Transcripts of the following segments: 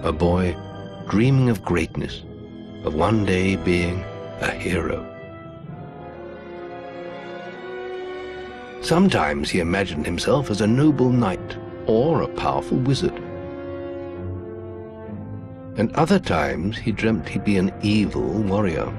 A boy dreaming of greatness, of one day being a hero. Sometimes he imagined himself as a noble knight or a powerful wizard. And other times he dreamt he'd be an evil warrior.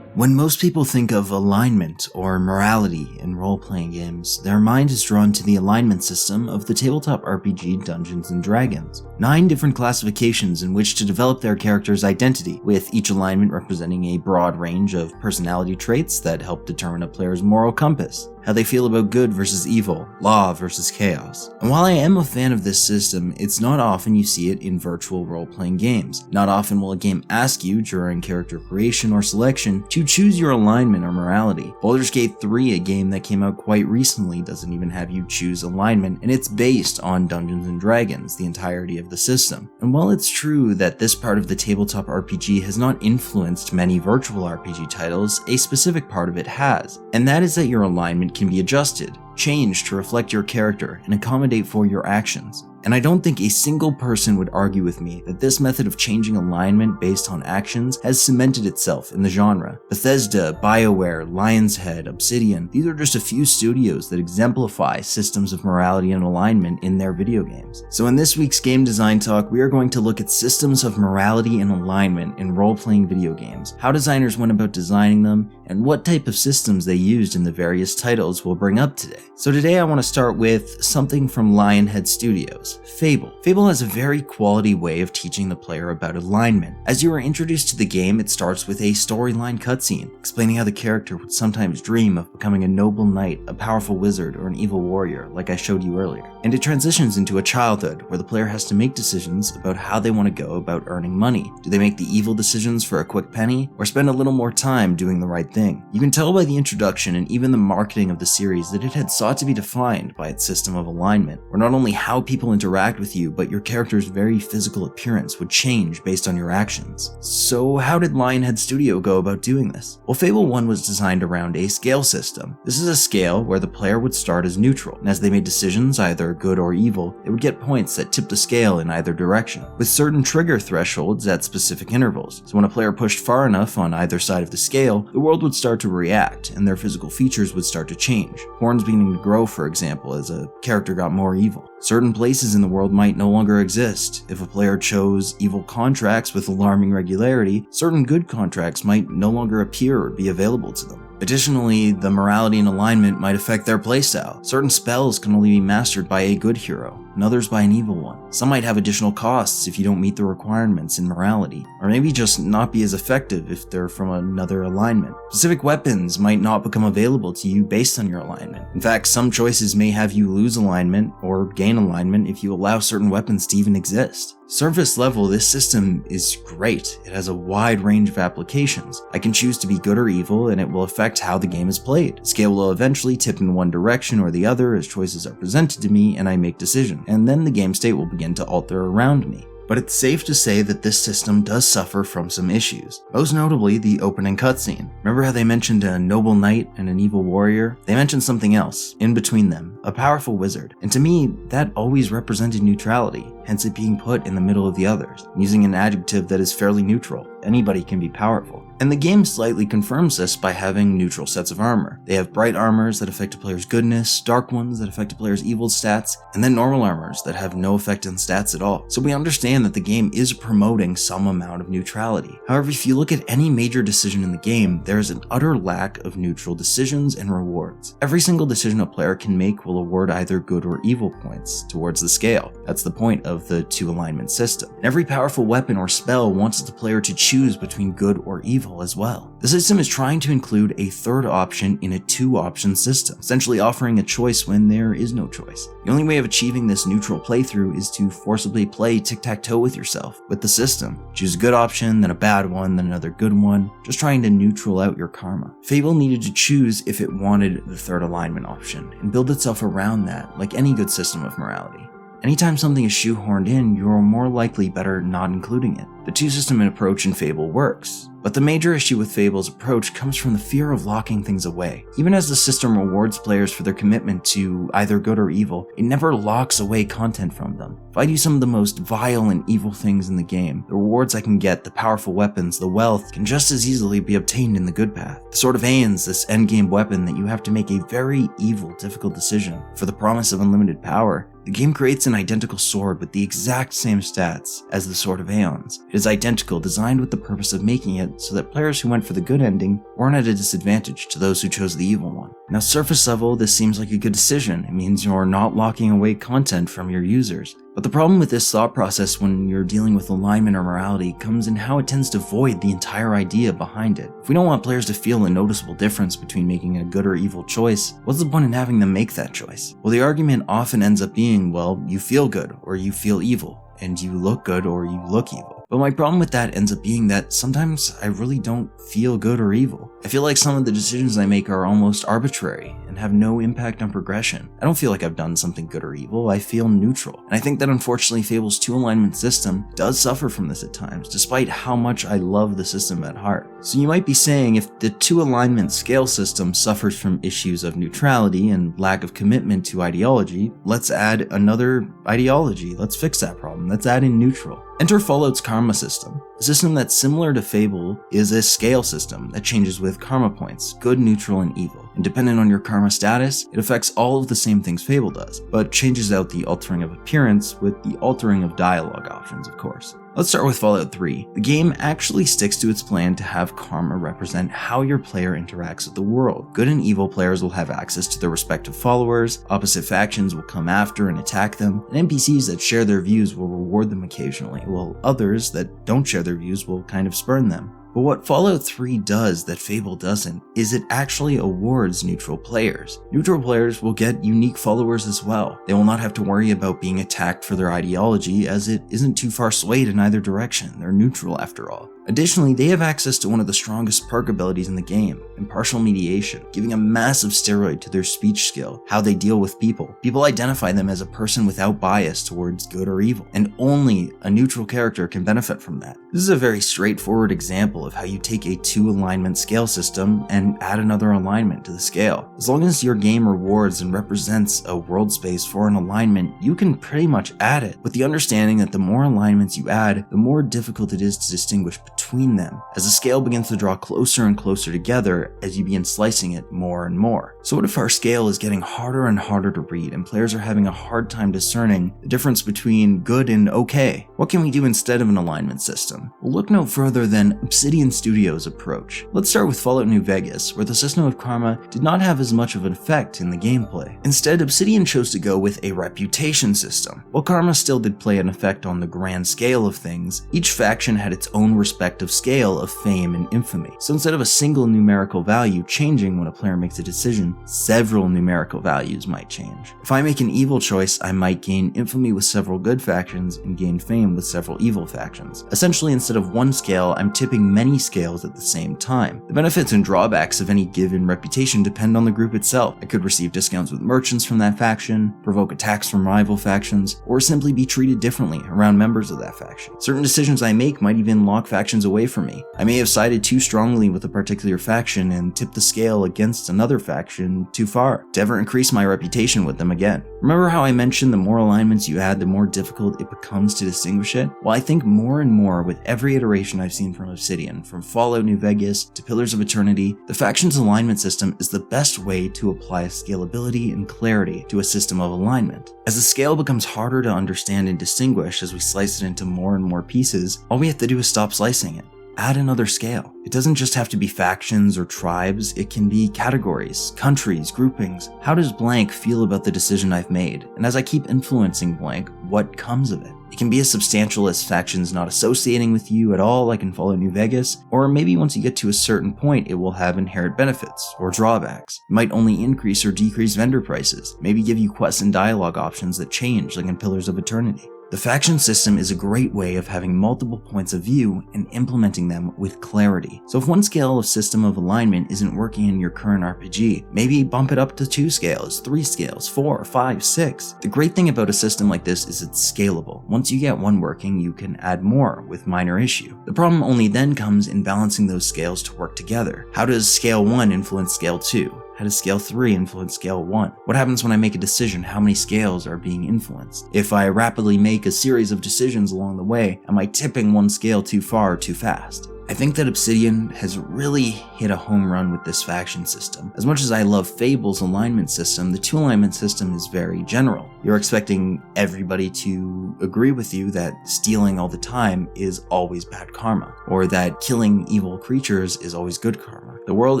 When most people think of alignment or morality in role-playing games, their mind is drawn to the alignment system of the tabletop RPG Dungeons & Dragons. 9 different classifications in which to develop their character's identity, with each alignment representing a broad range of personality traits that help determine a player's moral compass, how they feel about good versus evil, law versus chaos. And while I am a fan of this system, it's not often you see it in virtual role-playing games. Not often will a game ask you during character creation or selection to choose your alignment or morality. Baldur's Gate 3, a game that came out quite recently, doesn't even have you choose alignment, and it's based on Dungeons & Dragons, the entirety of the system. And while it's true that this part of the tabletop RPG has not influenced many virtual RPG titles, a specific part of it has, and that is that your alignment can be adjusted, changed to reflect your character and accommodate for your actions. And I don't think a single person would argue with me that this method of changing alignment based on actions has cemented itself in the genre. Bethesda, BioWare, Lionshead, Obsidian, these are just a few studios that exemplify systems of morality and alignment in their video games. So in this week's Game Design Talk, we are going to look at systems of morality and alignment in role-playing video games, how designers went about designing them, and what type of systems they used in the various titles we'll bring up today. So today I want to start with something from Lionhead Studios. Fable. Fable has a very quality way of teaching the player about alignment. As you are introduced to the game, it starts with a storyline cutscene, explaining how the character would sometimes dream of becoming a noble knight, a powerful wizard, or an evil warrior, like I showed you earlier. And it transitions into a childhood, where the player has to make decisions about how they want to go about earning money. Do they make the evil decisions for a quick penny, or spend a little more time doing the right thing? You can tell by the introduction and even the marketing of the series that it had sought to be defined by its system of alignment, where not only how people interact with you, but your character's very physical appearance would change based on your actions. So how did Lionhead Studio go about doing this? Well, Fable 1 was designed around a scale system. This is a scale where the player would start as neutral, and as they made decisions, either good or evil, they would get points that tipped the scale in either direction, with certain trigger thresholds at specific intervals. So when a player pushed far enough on either side of the scale, the world would start to react, and their physical features would start to change. Horns beginning to grow, for example, as a character got more evil. Certain places in the world might no longer exist. If a player chose evil contracts with alarming regularity, certain good contracts might no longer appear or be available to them. Additionally, the morality and alignment might affect their playstyle. Certain spells can only be mastered by a good hero, and others by an evil one. Some might have additional costs if you don't meet the requirements in morality, or maybe just not be as effective if they're from another alignment. Specific weapons might not become available to you based on your alignment. In fact, some choices may have you lose alignment or gain alignment if you allow certain weapons to even exist. Surface level, this system is great. It has a wide range of applications. I can choose to be good or evil, and it will affect how the game is played. Scale will eventually tip in one direction or the other as choices are presented to me and I make decisions, and then the game state will begin to alter around me. But it's safe to say that this system does suffer from some issues, most notably the opening cutscene. Remember how they mentioned a noble knight and an evil warrior? They mentioned something else, in between them, a powerful wizard. And to me, that always represented neutrality, hence it being put in the middle of the others, using an adjective that is fairly neutral. Anybody can be powerful. And the game slightly confirms this by having neutral sets of armor. They have bright armors that affect a player's goodness, dark ones that affect a player's evil stats, and then normal armors that have no effect on stats at all. So we understand that the game is promoting some amount of neutrality. However, if you look at any major decision in the game, there is an utter lack of neutral decisions and rewards. Every single decision a player can make will award either good or evil points towards the scale. That's the point of the 2 alignment system. And every powerful weapon or spell wants the player to choose between good or evil as well. The system is trying to include a third option in a 2-option system, essentially offering a choice when there is no choice. The only way of achieving this neutral playthrough is to forcibly play tic-tac-toe with yourself, with the system. Choose a good option, then a bad one, then another good one, just trying to neutral out your karma. Fable needed to choose if it wanted the third alignment option, and build itself around that, like any good system of morality. Anytime something is shoehorned in, you're more likely better not including it. The two-system approach in Fable works, but the major issue with Fable's approach comes from the fear of locking things away. Even as the system rewards players for their commitment to either good or evil, it never locks away content from them. If I do some of the most vile and evil things in the game, the rewards I can get, the powerful weapons, the wealth, can just as easily be obtained in the good path. The Sword of Aeon's this endgame weapon that you have to make a very evil, difficult decision for the promise of unlimited power. The game creates an identical sword with the exact same stats as the Sword of Aeon's. It is identical, designed with the purpose of making it so that players who went for the good ending weren't at a disadvantage to those who chose the evil one. Now, surface level, this seems like a good decision. It means you're not locking away content from your users. But the problem with this thought process when you're dealing with alignment or morality comes in how it tends to void the entire idea behind it. If we don't want players to feel a noticeable difference between making a good or evil choice, what's the point in having them make that choice? Well, the argument often ends up being, well, you feel good or you feel evil, and you look good or you look evil. But my problem with that ends up being that sometimes I really don't feel good or evil. I feel like some of the decisions I make are almost arbitrary and have no impact on progression. I don't feel like I've done something good or evil, I feel neutral. And I think that unfortunately Fable's two alignment system does suffer from this at times, despite how much I love the system at heart. So you might be saying, if the two alignment scale system suffers from issues of neutrality and lack of commitment to ideology, let's add another ideology. Let's fix that problem. Let's add in neutral. Enter Fallout's karma system. A system that's similar to Fable is a scale system that changes with karma points, good, neutral, and evil. And depending on your karma status, it affects all of the same things Fable does, but changes out the altering of appearance with the altering of dialogue options, of course. Let's start with Fallout 3. The game actually sticks to its plan to have karma represent how your player interacts with the world. Good and evil players will have access to their respective followers, opposite factions will come after and attack them, and NPCs that share their views will reward them occasionally, while others that don't share their views will kind of spurn them. But what Fallout 3 does that Fable doesn't is it actually awards neutral players. Neutral players will get unique followers as well. They will not have to worry about being attacked for their ideology, as it isn't too far swayed in either direction. They're neutral after all. Additionally, they have access to one of the strongest perk abilities in the game, impartial mediation, giving a massive steroid to their speech skill, how they deal with people. People identify them as a person without bias towards good or evil, and only a neutral character can benefit from that. This is a very straightforward example of how you take a two alignment scale system and add another alignment to the scale. As long as your game rewards and represents a world space for an alignment, you can pretty much add it, with the understanding that the more alignments you add, the more difficult it is to distinguish between them, as the scale begins to draw closer and closer together as you begin slicing it more and more. So what if our scale is getting harder and harder to read, and players are having a hard time discerning the difference between good and okay? What can we do instead of an alignment system? Well, look no further than Obsidian Studios' approach. Let's start with Fallout New Vegas, where the system of karma did not have as much of an effect in the gameplay. Instead, Obsidian chose to go with a reputation system. While karma still did play an effect on the grand scale of things, each faction had its own respective scale of fame and infamy. So instead of a single numerical value changing when a player makes a decision, several numerical values might change. If I make an evil choice, I might gain infamy with several good factions and gain fame with several evil factions. Essentially, instead of one scale, I'm tipping many scales at the same time. The benefits and drawbacks of any given reputation depend on the group itself. I could receive discounts with merchants from that faction, provoke attacks from rival factions, or simply be treated differently around members of that faction. Certain decisions I make might even lock factions away from me. I may have sided too strongly with a particular faction and tipped the scale against another faction too far to ever increase my reputation with them again. Remember how I mentioned the more alignments you add, the more difficult it becomes to distinguish it? Well, I think more and more with every iteration I've seen from Obsidian, from Fallout New Vegas to Pillars of Eternity, the faction's alignment system is the best way to apply scalability and clarity to a system of alignment. As the scale becomes harder to understand and distinguish as we slice it into more and more pieces, all we have to do is stop slicing it. Add another scale. It doesn't just have to be factions or tribes, it can be categories, countries, groupings. How does blank feel about the decision I've made? And as I keep influencing blank, what comes of it? It can be as substantial as factions not associating with you at all, like in Fallout New Vegas, or maybe once you get to a certain point, it will have inherent benefits or drawbacks. It might only increase or decrease vendor prices, maybe give you quests and dialogue options that change, like in Pillars of Eternity. The faction system is a great way of having multiple points of view and implementing them with clarity. So if one scale of system of alignment isn't working in your current RPG, maybe bump it up to 2 scales, 3 scales, 4, 5, 6. The great thing about a system like this is it's scalable. Once you get one working, you can add more with minor issue. The problem only then comes in balancing those scales to work together. How does scale 1 influence scale 2? How does scale 3 influence scale 1? What happens when I make a decision? How many scales are being influenced? If I rapidly make a series of decisions along the way, am I tipping one scale too far or too fast? I think that Obsidian has really hit a home run with this faction system. As much as I love Fable's alignment system, the 2 alignment system is very general. You're expecting everybody to agree with you that stealing all the time is always bad karma, or that killing evil creatures is always good karma. The world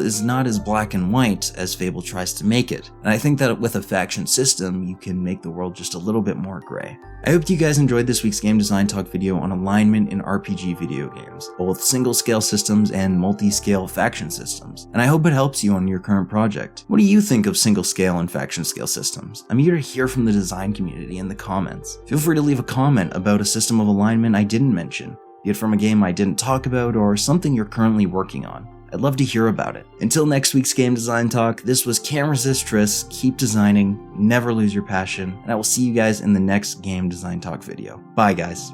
is not as black and white as Fable tries to make it, and I think that with a faction system, you can make the world just a little bit more gray. I hope you guys enjoyed this week's Game Design Talk video on alignment in RPG video games, both single-scale systems and multi-scale faction systems, and I hope it helps you on your current project. What do you think of single-scale and faction-scale systems? I'm eager to hear from the design community in the comments. Feel free to leave a comment about a system of alignment I didn't mention, be it from a game I didn't talk about or something you're currently working on. I'd love to hear about it. Until next week's Game Design Talk, this was Can't Resist Tris. Keep designing, never lose your passion, and I will see you guys in the next Game Design Talk video. Bye guys.